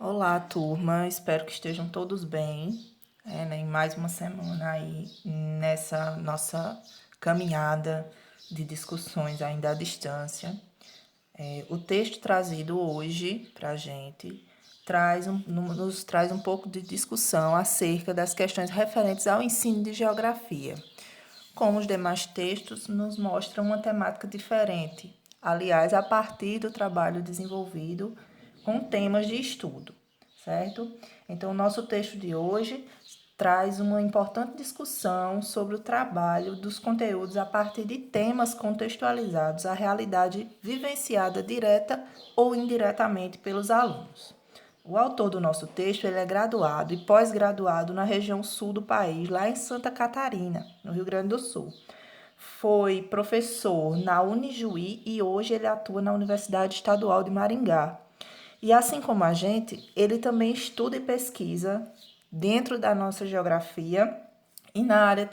Olá, turma. Espero que estejam todos bem, em mais uma semana aí nessa nossa caminhada de discussões ainda à distância. O texto trazido hoje para a gente nos traz um pouco de discussão acerca das questões referentes ao ensino de geografia. Como os demais textos, nos mostram uma temática diferente, aliás, a partir do trabalho desenvolvido com temas de estudo, certo? Então, o nosso texto de hoje traz uma importante discussão sobre o trabalho dos conteúdos a partir de temas contextualizados à realidade vivenciada direta ou indiretamente pelos alunos. O autor do nosso texto ele é graduado e pós-graduado na região sul do país, lá em Santa Catarina, no Rio Grande do Sul. Foi professor na Unijuí e hoje ele atua na Universidade Estadual de Maringá. E assim como a gente, ele também estuda e pesquisa dentro da nossa geografia e na área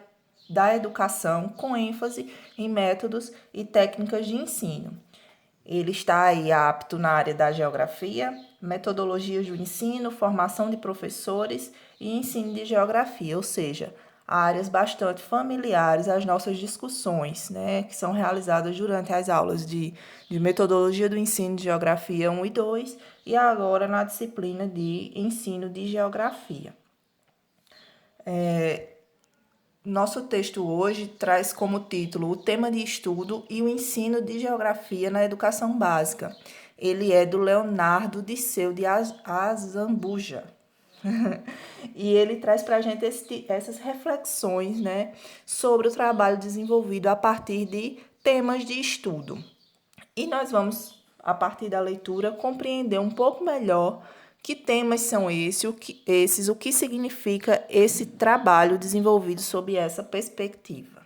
da educação, com ênfase em métodos e técnicas de ensino. Ele está aí apto na área da geografia, metodologias do ensino, formação de professores e ensino de geografia, ou seja, áreas bastante familiares às nossas discussões, né, que são realizadas durante as aulas de metodologia do ensino de geografia 1 e 2 e agora na disciplina de ensino de geografia. Nosso texto hoje traz como título o tema de estudo e o ensino de geografia na educação básica. Ele é do Leonardo Disseu de Azambuja. E ele traz para a gente essas reflexões, né, sobre o trabalho desenvolvido a partir de temas de estudo. E nós vamos, a partir da leitura, compreender um pouco melhor que temas são o que significa esse trabalho desenvolvido sob essa perspectiva.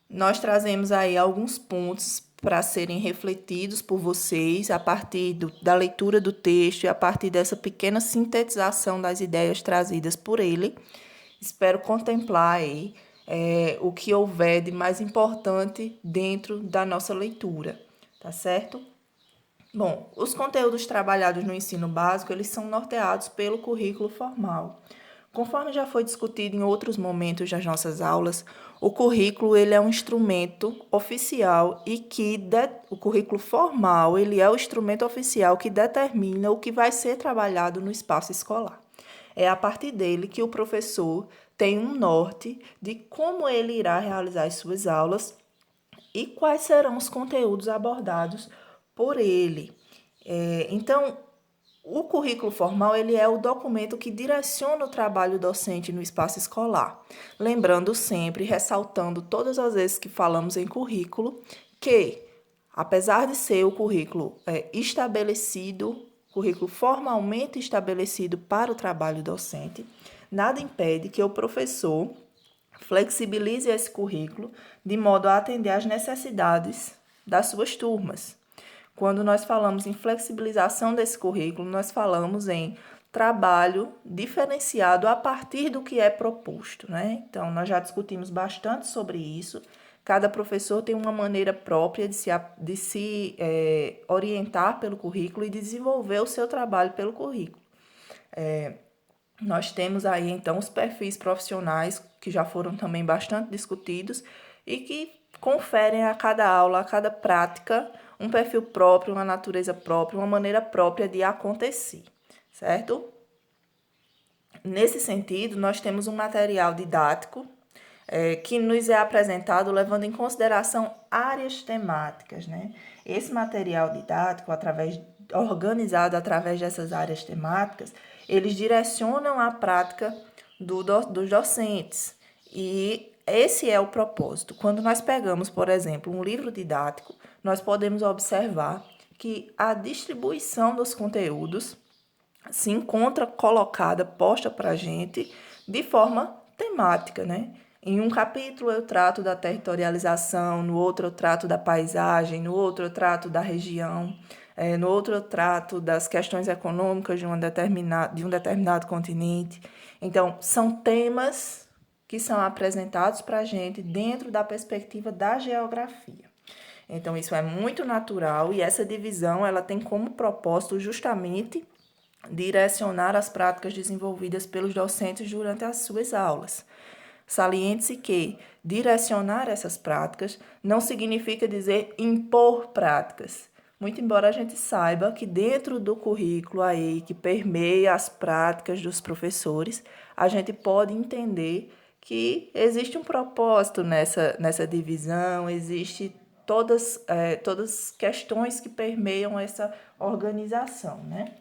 Nós trazemos aí alguns pontos para serem refletidos por vocês a partir da leitura do texto e a partir dessa pequena sintetização das ideias trazidas por ele. Espero contemplar aí o que houver de mais importante dentro da nossa leitura, tá certo? Bom, os conteúdos trabalhados no ensino básico, eles são norteados pelo currículo formal. Conforme já foi discutido em outros momentos das nossas aulas, o currículo ele é um instrumento oficial o currículo formal ele é o instrumento oficial que determina o que vai ser trabalhado no espaço escolar. É a partir dele que o professor tem um norte de como ele irá realizar as suas aulas e quais serão os conteúdos abordados por ele. Então, o currículo formal ele é o documento que direciona o trabalho docente no espaço escolar. Lembrando sempre, ressaltando todas as vezes que falamos em currículo, que, apesar de ser o currículo currículo formalmente estabelecido para o trabalho docente, nada impede que o professor flexibilize esse currículo de modo a atender às necessidades das suas turmas. Quando nós falamos em flexibilização desse currículo, nós falamos em trabalho diferenciado a partir do que é proposto, né? Então, nós já discutimos bastante sobre isso. Cada professor tem uma maneira própria de se orientar pelo currículo e desenvolver o seu trabalho pelo currículo. Nós temos aí, então, os perfis profissionais, que já foram também bastante discutidos, e que conferem a cada aula, a cada prática, um perfil próprio, uma natureza própria, uma maneira própria de acontecer, certo? Nesse sentido, nós temos um material didático que nos é apresentado levando em consideração áreas temáticas, né? Esse material didático, organizado através dessas áreas temáticas, eles direcionam a prática dos docentes. E esse é o propósito. Quando nós pegamos, por exemplo, um livro didático, nós podemos observar que a distribuição dos conteúdos se encontra colocada, posta para a gente de forma temática, né? Em um capítulo eu trato da territorialização, no outro eu trato da paisagem, no outro eu trato da região, no outro eu trato das questões econômicas de um determinado continente. Então, são temas que são apresentados para a gente dentro da perspectiva da geografia. Então, isso é muito natural e essa divisão ela tem como propósito justamente direcionar as práticas desenvolvidas pelos docentes durante as suas aulas. Saliente-se que direcionar essas práticas não significa dizer impor práticas. Muito embora a gente saiba que dentro do currículo aí que permeia as práticas dos professores, a gente pode entender que existe um propósito nessa divisão, existe todas questões que permeiam essa organização, né?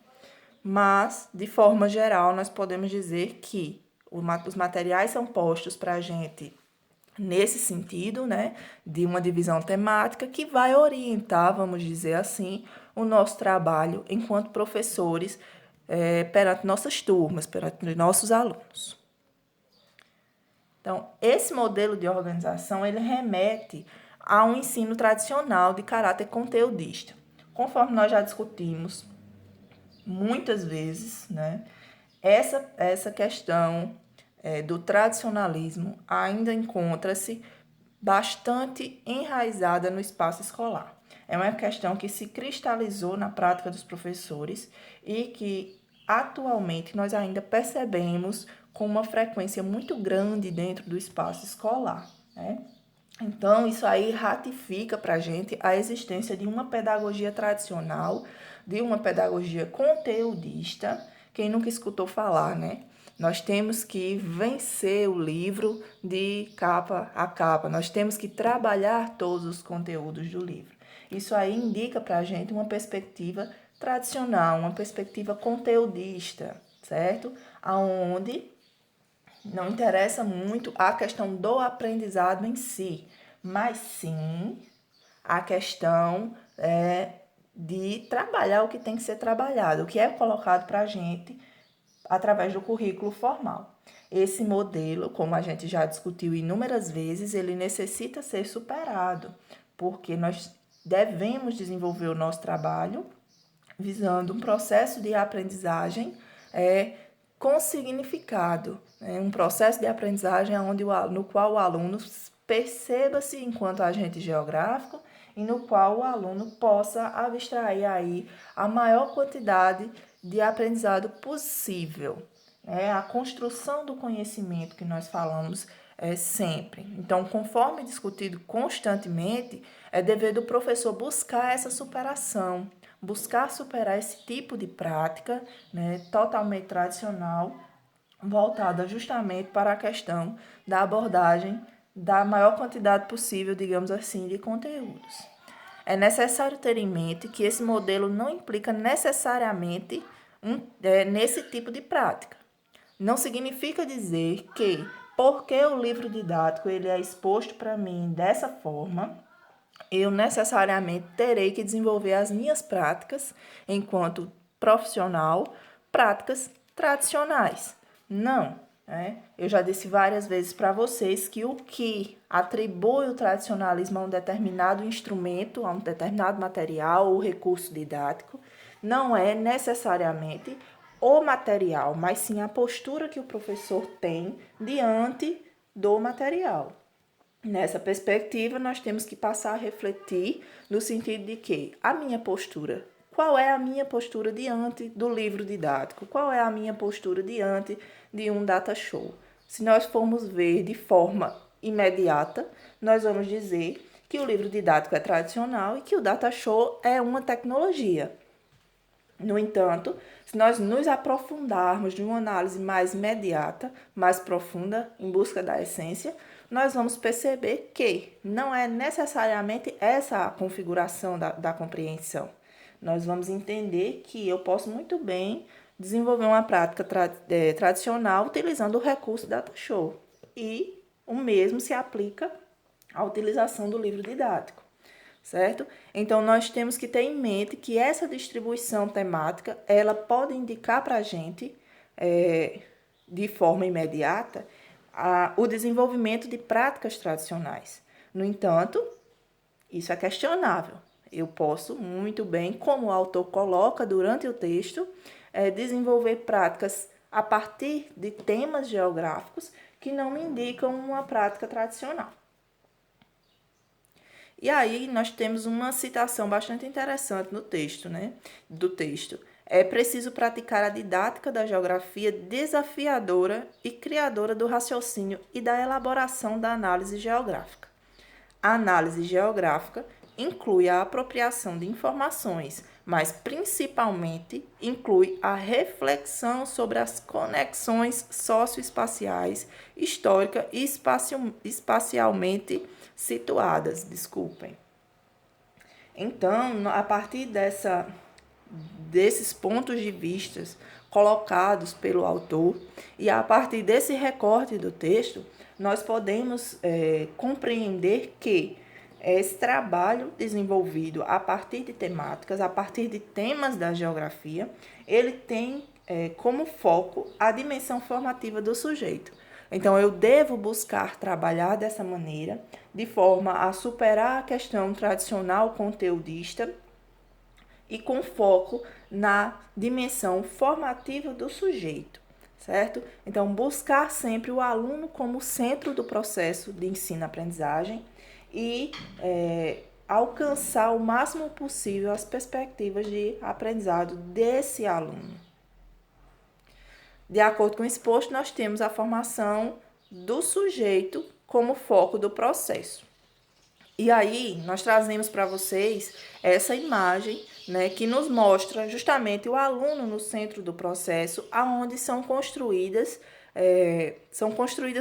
Mas, de forma geral, nós podemos dizer que os materiais são postos para a gente nesse sentido, né, de uma divisão temática que vai orientar, vamos dizer assim, o nosso trabalho enquanto professores perante nossas turmas, perante nossos alunos. Então, esse modelo de organização, ele remete a um ensino tradicional de caráter conteudista. Conforme nós já discutimos muitas vezes, né, essa questão do tradicionalismo ainda encontra-se bastante enraizada no espaço escolar. É uma questão que se cristalizou na prática dos professores e que atualmente nós ainda percebemos com uma frequência muito grande dentro do espaço escolar, né? Então, isso aí ratifica para a gente a existência de uma pedagogia tradicional, de uma pedagogia conteudista. Quem nunca escutou falar, né? Nós temos que vencer o livro de capa a capa, nós temos que trabalhar todos os conteúdos do livro. Isso aí indica para a gente uma perspectiva tradicional, uma perspectiva conteudista, certo? Aonde não interessa muito a questão do aprendizado em si, mas sim a questão de trabalhar o que tem que ser trabalhado, o que é colocado para a gente através do currículo formal. Esse modelo, como a gente já discutiu inúmeras vezes, ele necessita ser superado, porque nós devemos desenvolver o nosso trabalho visando um processo de aprendizagem com significado, um processo de aprendizagem no qual o aluno perceba-se enquanto agente geográfico e no qual o aluno possa abstrair aí a maior quantidade de aprendizado possível. A construção do conhecimento que nós falamos sempre. Então, conforme discutido constantemente, é dever do professor buscar essa superação, buscar superar esse tipo de prática, né, totalmente tradicional, voltada justamente para a questão da abordagem da maior quantidade possível, digamos assim, de conteúdos. É necessário ter em mente que esse modelo não implica necessariamente nesse tipo de prática. Não significa dizer que, porque o livro didático ele é exposto para mim dessa forma, eu necessariamente terei que desenvolver as minhas práticas enquanto profissional, práticas tradicionais. Não, né? Eu já disse várias vezes para vocês que o que atribui o tradicionalismo a um determinado instrumento, a um determinado material ou recurso didático, não é necessariamente o material, mas sim a postura que o professor tem diante do material. Nessa perspectiva, nós temos que passar a refletir no sentido de que a minha postura, qual é a minha postura diante do livro didático? Qual é a minha postura diante de um data show? Se nós formos ver de forma imediata, nós vamos dizer que o livro didático é tradicional e que o data show é uma tecnologia. No entanto, se nós nos aprofundarmos de uma análise mais imediata, mais profunda, em busca da essência, nós vamos perceber que não é necessariamente essa a configuração da compreensão. Nós vamos entender que eu posso muito bem desenvolver uma prática tradicional utilizando o recurso Data Show. E o mesmo se aplica à utilização do livro didático. Certo? Então, nós temos que ter em mente que essa distribuição temática, ela pode indicar para a gente, de forma imediata, o desenvolvimento de práticas tradicionais. No entanto, isso é questionável. Eu posso muito bem, como o autor coloca durante o texto, desenvolver práticas a partir de temas geográficos que não me indicam uma prática tradicional. E aí nós temos uma citação bastante interessante no texto, né? Do texto. É preciso praticar a didática da geografia desafiadora e criadora do raciocínio e da elaboração da análise geográfica. A análise geográfica inclui a apropriação de informações, mas principalmente inclui a reflexão sobre as conexões socioespaciais, histórica e espacialmente situadas. Desculpem. Então, a partir desses pontos de vista colocados pelo autor e a partir desse recorte do texto, nós podemos compreender que esse trabalho desenvolvido a partir de temáticas, a partir de temas da geografia, ele tem como foco a dimensão formativa do sujeito. Então, eu devo buscar trabalhar dessa maneira, de forma a superar a questão tradicional conteudista e com foco na dimensão formativa do sujeito, certo? Então, buscar sempre o aluno como centro do processo de ensino-aprendizagem e alcançar o máximo possível as perspectivas de aprendizado desse aluno. De acordo com o exposto, nós temos a formação do sujeito como foco do processo. E aí, nós trazemos para vocês essa imagem, né, que nos mostra justamente o aluno no centro do processo, aonde são construídas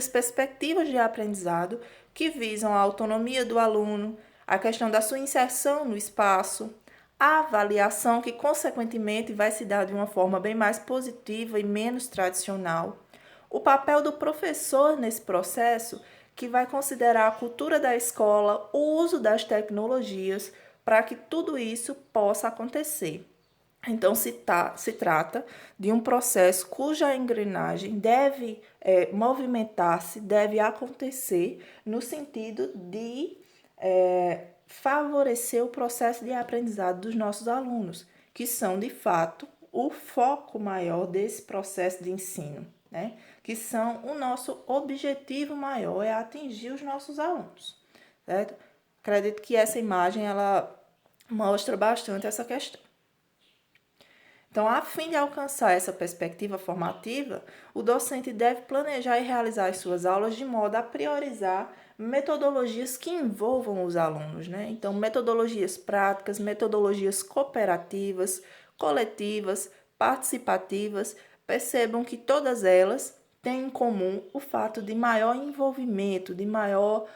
perspectivas de aprendizado que visam a autonomia do aluno, a questão da sua inserção no espaço, a avaliação que, consequentemente, vai se dar de uma forma bem mais positiva e menos tradicional, o papel do professor nesse processo, que vai considerar a cultura da escola, o uso das tecnologias, para que tudo isso possa acontecer. Então, se trata de um processo cuja engrenagem deve movimentar-se, deve acontecer no sentido de favorecer o processo de aprendizado dos nossos alunos, que são, de fato, o foco maior desse processo de ensino, né? Que são o nosso objetivo maior, é atingir os nossos alunos, certo? Acredito que essa imagem, ela mostra bastante essa questão. Então, a fim de alcançar essa perspectiva formativa, o docente deve planejar e realizar as suas aulas de modo a priorizar metodologias que envolvam os alunos, né? Então, metodologias práticas, metodologias cooperativas, coletivas, participativas. Percebam que todas elas têm em comum o fato de maior envolvimento, de maior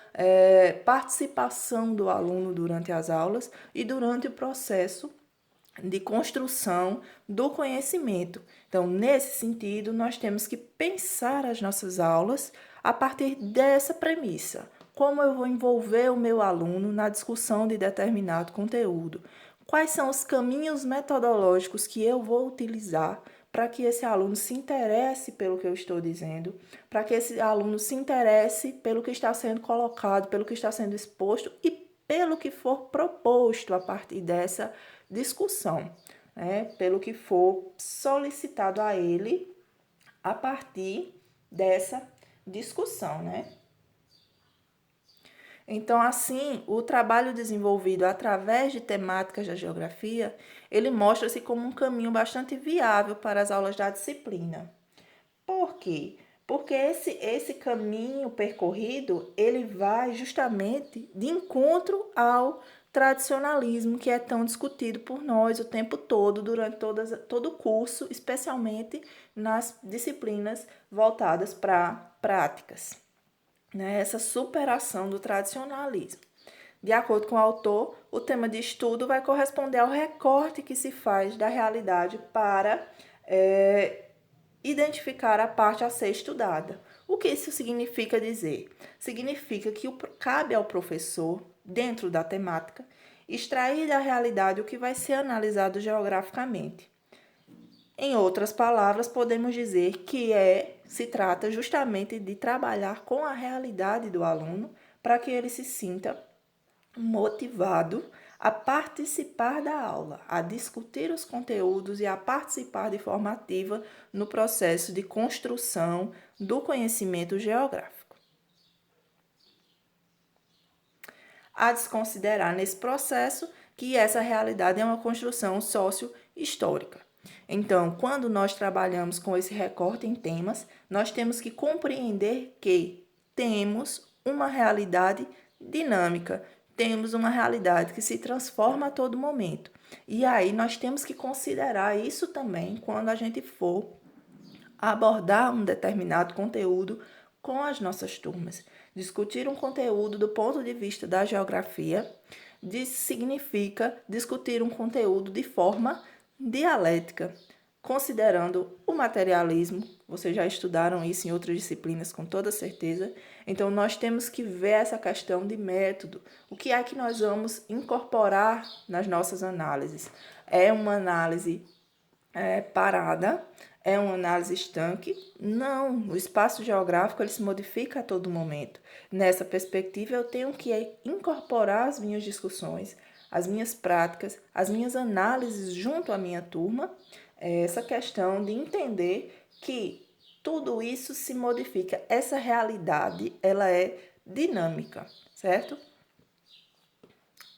participação do aluno durante as aulas e durante o processo de construção do conhecimento. Então, nesse sentido, nós temos que pensar as nossas aulas a partir dessa premissa. Como eu vou envolver o meu aluno na discussão de determinado conteúdo? Quais são os caminhos metodológicos que eu vou utilizar para que esse aluno se interesse pelo que eu estou dizendo, para que esse aluno se interesse pelo que está sendo colocado, pelo que está sendo exposto e pelo que for proposto a partir dessa discussão, né? Pelo que for solicitado a ele a partir dessa discussão, né? Então, assim, o trabalho desenvolvido através de temáticas da geografia, ele mostra-se como um caminho bastante viável para as aulas da disciplina. Por quê? Porque esse caminho percorrido, ele vai justamente de encontro ao tradicionalismo que é tão discutido por nós o tempo todo, durante todo o curso, especialmente nas disciplinas voltadas para práticas, né? Essa superação do tradicionalismo. De acordo com o autor, o tema de estudo vai corresponder ao recorte que se faz da realidade para identificar a parte a ser estudada. O que isso significa dizer? Significa que cabe ao professor, dentro da temática, extrair da realidade o que vai ser analisado geograficamente. Em outras palavras, podemos dizer que se trata justamente de trabalhar com a realidade do aluno para que ele se sinta motivado a participar da aula, a discutir os conteúdos e a participar de forma ativa no processo de construção do conhecimento geográfico. a desconsiderar nesse processo que essa realidade é uma construção sócio-histórica. Então, quando nós trabalhamos com esse recorte em temas, nós temos que compreender que temos uma realidade dinâmica, temos uma realidade que se transforma a todo momento. E aí nós temos que considerar isso também quando a gente for abordar um determinado conteúdo com as nossas turmas. Discutir um conteúdo do ponto de vista da geografia significa discutir um conteúdo de forma dialética, considerando o materialismo. Vocês já estudaram isso em outras disciplinas com toda certeza. Então, nós temos que ver essa questão de método. O que é que nós vamos incorporar nas nossas análises? É uma análise parada? É uma análise estanque? Não, o espaço geográfico ele se modifica a todo momento. Nessa perspectiva, eu tenho que incorporar as minhas discussões, as minhas práticas, as minhas análises junto à minha turma, essa questão de entender que tudo isso se modifica. Essa realidade, ela é dinâmica, certo?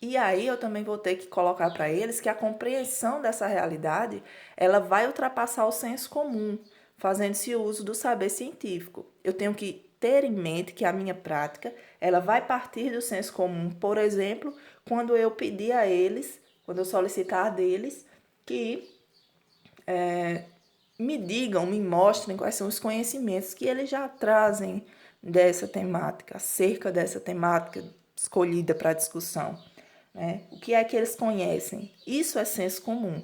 E aí eu também vou ter que colocar para eles que a compreensão dessa realidade, ela vai ultrapassar o senso comum, fazendo-se uso do saber científico. Eu tenho que ter em mente que a minha prática, ela vai partir do senso comum. Por exemplo, quando eu pedir a eles, quando eu solicitar deles, que me digam, me mostrem quais são os conhecimentos que eles já trazem dessa temática, acerca dessa temática escolhida para discussão. O que é que eles conhecem? Isso é senso comum.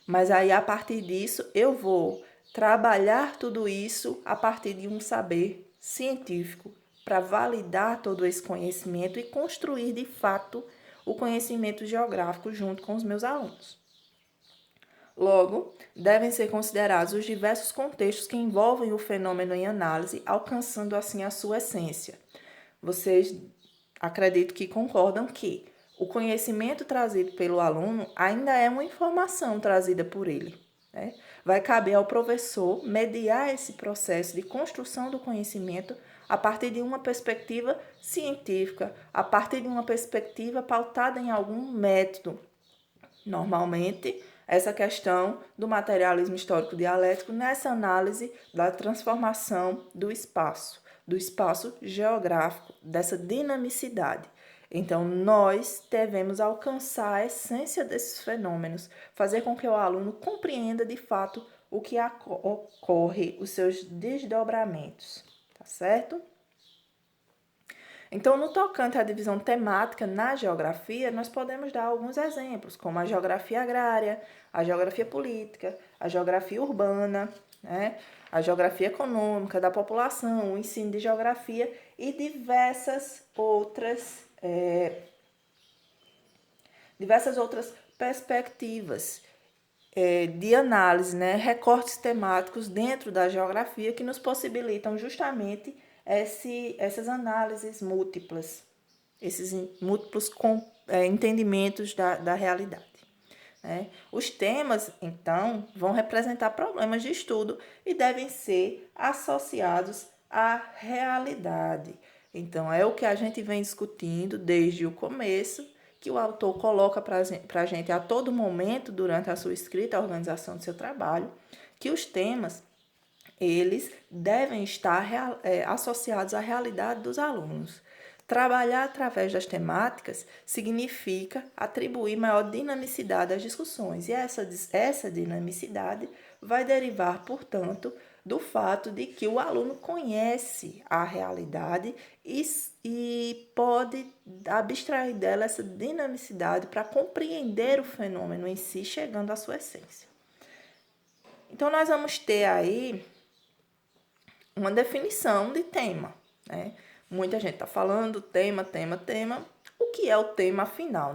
Mas aí, a partir disso, eu vou trabalhar tudo isso a partir de um saber científico para validar todo esse conhecimento e construir, de fato, o conhecimento geográfico junto com os meus alunos. Logo, devem ser considerados os diversos contextos que envolvem o fenômeno em análise, alcançando assim a sua essência. Vocês acredito que concordam que o conhecimento trazido pelo aluno ainda é uma informação trazida por ele. Vai caber ao professor mediar esse processo de construção do conhecimento a partir de uma perspectiva científica, a partir de uma perspectiva pautada em algum método. Normalmente, essa questão do materialismo histórico dialético nessa análise da transformação do espaço geográfico, dessa dinamicidade. Então, nós devemos alcançar a essência desses fenômenos, fazer com que o aluno compreenda de fato o que ocorre, os seus desdobramentos, tá certo? Então, no tocante à divisão temática na geografia, nós podemos dar alguns exemplos, como a geografia agrária, a geografia política, a geografia urbana, a geografia econômica da população, o ensino de geografia e diversas outras perspectivas de análise, recortes temáticos dentro da geografia que nos possibilitam justamente essas análises múltiplas, esses múltiplos entendimentos da realidade. Os temas, então, vão representar problemas de estudo e devem ser associados à realidade. Então, é o que a gente vem discutindo desde o começo, que o autor coloca para a gente a todo momento, durante a sua escrita, a organização do seu trabalho, que os temas, eles devem estar associados à realidade dos alunos. Trabalhar através das temáticas significa atribuir maior dinamicidade às discussões, e essa dinamicidade vai derivar, portanto, do fato de que o aluno conhece a realidade e pode abstrair dela essa dinamicidade para compreender o fenômeno em si, chegando à sua essência. Então, nós vamos ter aí uma definição de tema, Muita gente está falando tema. O que é o tema afinal,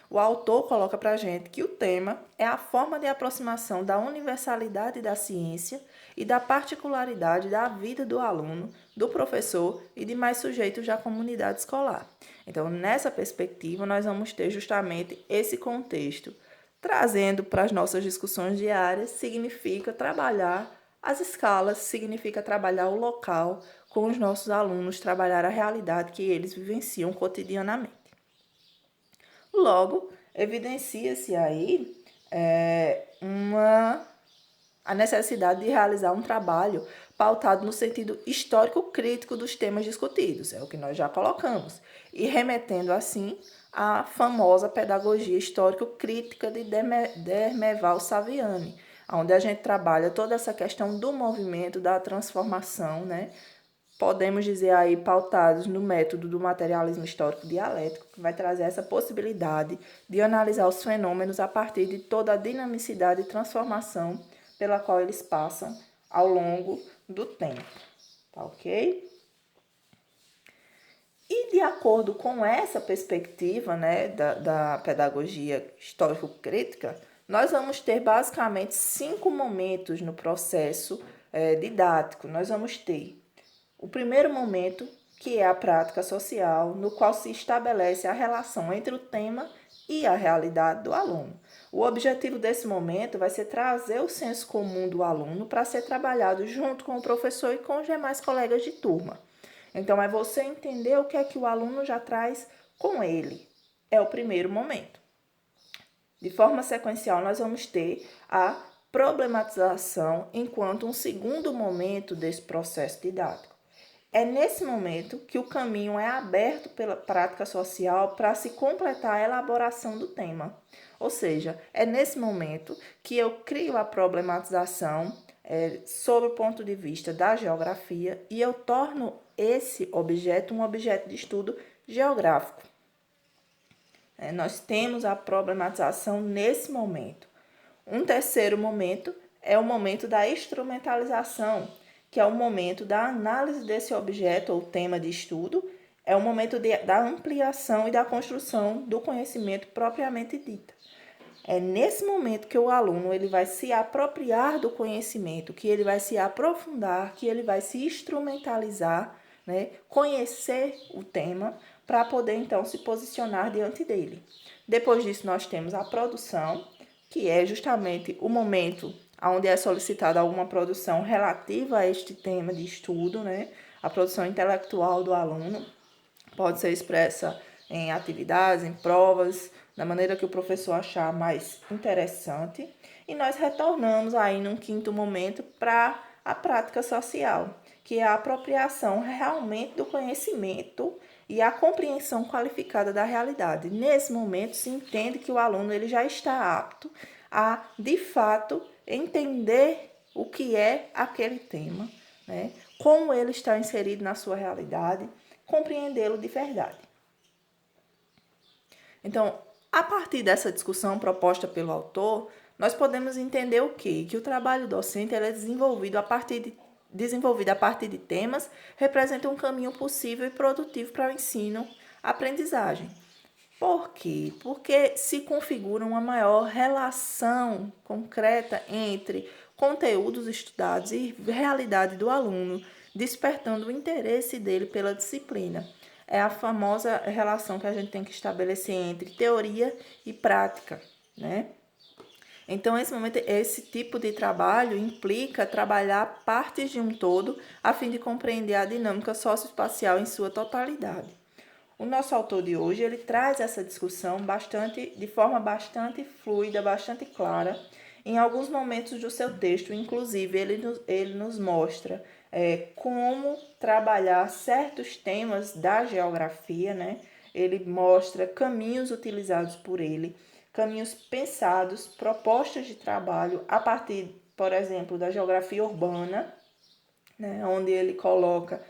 O autor coloca para a gente que o tema é a forma de aproximação da universalidade da ciência e da particularidade da vida do aluno, do professor e de mais sujeitos da comunidade escolar. Então, nessa perspectiva, nós vamos ter justamente esse contexto. Trazendo para as nossas discussões diárias, significa trabalhar as escalas, significa trabalhar o local com os nossos alunos, trabalhar a realidade que eles vivenciam cotidianamente. Logo, evidencia-se aí a necessidade de realizar um trabalho pautado no sentido histórico-crítico dos temas discutidos, é o que nós já colocamos, e remetendo assim à famosa pedagogia histórico-crítica de Dermeval Saviani, onde a gente trabalha toda essa questão do movimento, da transformação, né? Podemos dizer aí pautados no método do materialismo histórico dialético, que vai trazer essa possibilidade de analisar os fenômenos a partir de toda a dinamicidade e transformação pela qual eles passam ao longo do tempo, tá ok? E de acordo com essa perspectiva, né, da pedagogia histórico-crítica, nós vamos ter basicamente 5 momentos no processo didático. Nós vamos ter o primeiro momento, que é a prática social, no qual se estabelece a relação entre o tema e a realidade do aluno. O objetivo desse momento vai ser trazer o senso comum do aluno para ser trabalhado junto com o professor e com os demais colegas de turma. Então, é você entender o que é que o aluno já traz com ele. É o primeiro momento. De forma sequencial, nós vamos ter a problematização enquanto um segundo momento desse processo didático. É nesse momento que o caminho é aberto pela prática social para se completar a elaboração do tema. Ou seja, é nesse momento que eu crio a problematização sob o ponto de vista da geografia e eu torno esse objeto um objeto de estudo geográfico. Nós temos a problematização nesse momento. Um terceiro momento é o momento da instrumentalização, que é o momento da análise desse objeto ou tema de estudo, é o momento da ampliação e da construção do conhecimento propriamente dita. É nesse momento que o aluno ele vai se apropriar do conhecimento, que ele vai se aprofundar, que ele vai se instrumentalizar, né? Conhecer o tema para poder então se posicionar diante dele. Depois disso nós temos a produção, que é justamente o momento onde é solicitada alguma produção relativa a este tema de estudo, né? A produção intelectual do aluno pode ser expressa em atividades, em provas, da maneira que o professor achar mais interessante. E nós retornamos aí num quinto momento para a prática social, que é a apropriação realmente do conhecimento e a compreensão qualificada da realidade. Nesse momento se entende que o aluno ele já está apto a, de fato, entender o que é aquele tema, né? Como ele está inserido na sua realidade, compreendê-lo de verdade. Então, a partir dessa discussão proposta pelo autor, nós podemos entender o quê? Que o trabalho docente é desenvolvido a partir de temas, representa um caminho possível e produtivo para o ensino-aprendizagem. Por quê? Porque se configura uma maior relação concreta entre conteúdos estudados e realidade do aluno, despertando o interesse dele pela disciplina. É a famosa relação que a gente tem que estabelecer entre teoria e prática, né? Então, esse tipo de trabalho implica trabalhar partes de um todo a fim de compreender a dinâmica socioespacial em sua totalidade. O nosso autor de hoje, ele traz essa discussão de forma bastante fluida, bastante clara. Em alguns momentos do seu texto, inclusive, ele nos mostra como trabalhar certos temas da geografia, né? Ele mostra caminhos utilizados por ele, caminhos pensados, propostas de trabalho a partir, por exemplo, da geografia urbana, né? Onde ele coloca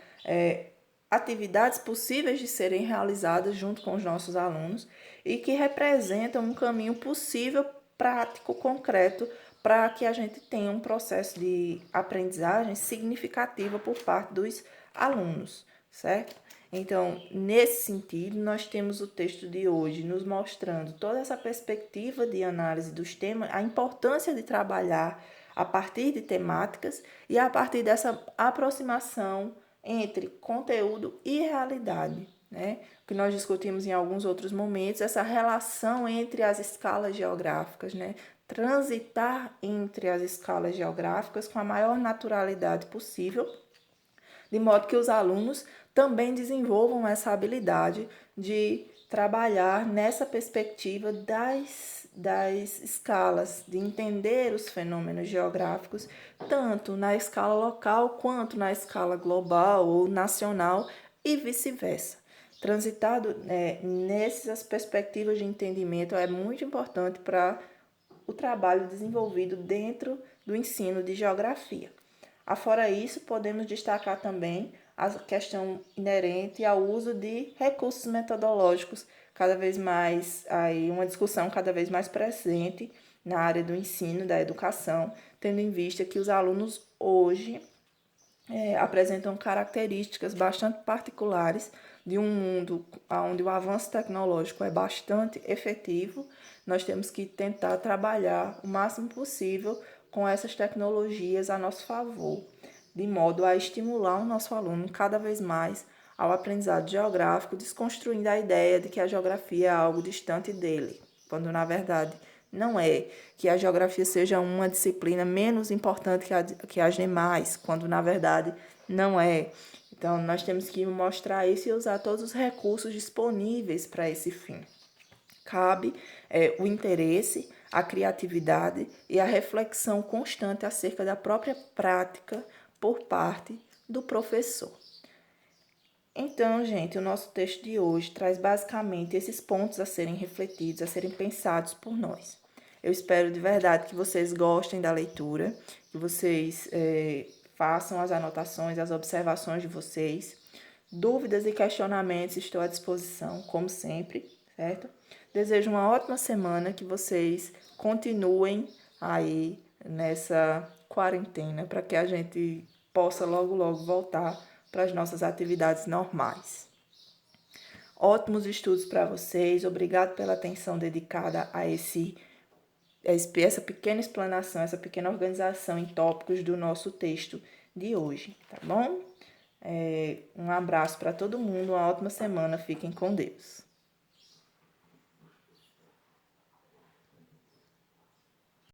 atividades possíveis de serem realizadas junto com os nossos alunos e que representam um caminho possível, prático, concreto, para que a gente tenha um processo de aprendizagem significativa por parte dos alunos, certo? Então, nesse sentido, nós temos o texto de hoje nos mostrando toda essa perspectiva de análise dos temas, a importância de trabalhar a partir de temáticas e a partir dessa aproximação entre conteúdo e realidade, né? O que nós discutimos em alguns outros momentos, essa relação entre as escalas geográficas, né? Transitar entre as escalas geográficas com a maior naturalidade possível, de modo que os alunos também desenvolvam essa habilidade de trabalhar nessa perspectiva das escalas, de entender os fenômenos geográficos, tanto na escala local quanto na escala global ou nacional e vice-versa. Transitado nessas perspectivas de entendimento é muito importante para o trabalho desenvolvido dentro do ensino de geografia. Afora isso, podemos destacar também a questão inerente ao uso de recursos metodológicos, cada vez mais, aí uma discussão cada vez mais presente na área do ensino, da educação, tendo em vista que os alunos hoje apresentam características bastante particulares de um mundo onde o avanço tecnológico é bastante efetivo. Nós temos que tentar trabalhar o máximo possível com essas tecnologias a nosso favor, de modo a estimular o nosso aluno cada vez mais ao aprendizado geográfico, desconstruindo a ideia de que a geografia é algo distante dele, quando na verdade não é, que a geografia seja uma disciplina menos importante que as demais, quando na verdade não é. Então, nós temos que mostrar isso e usar todos os recursos disponíveis para esse fim. Cabe o interesse, a criatividade e a reflexão constante acerca da própria prática por parte do professor. Então, gente, o nosso texto de hoje traz basicamente esses pontos a serem refletidos, a serem pensados por nós. Eu espero de verdade que vocês gostem da leitura, que vocês façam as anotações, as observações de vocês. Dúvidas e questionamentos estou à disposição, como sempre, certo? Desejo uma ótima semana, que vocês continuem aí nessa quarentena, para que a gente possa logo, logo voltar para as nossas atividades normais. Ótimos estudos para vocês, obrigado pela atenção dedicada a essa pequena explanação, essa pequena organização em tópicos do nosso texto de hoje, tá bom? Um abraço para todo mundo, uma ótima semana, fiquem com Deus.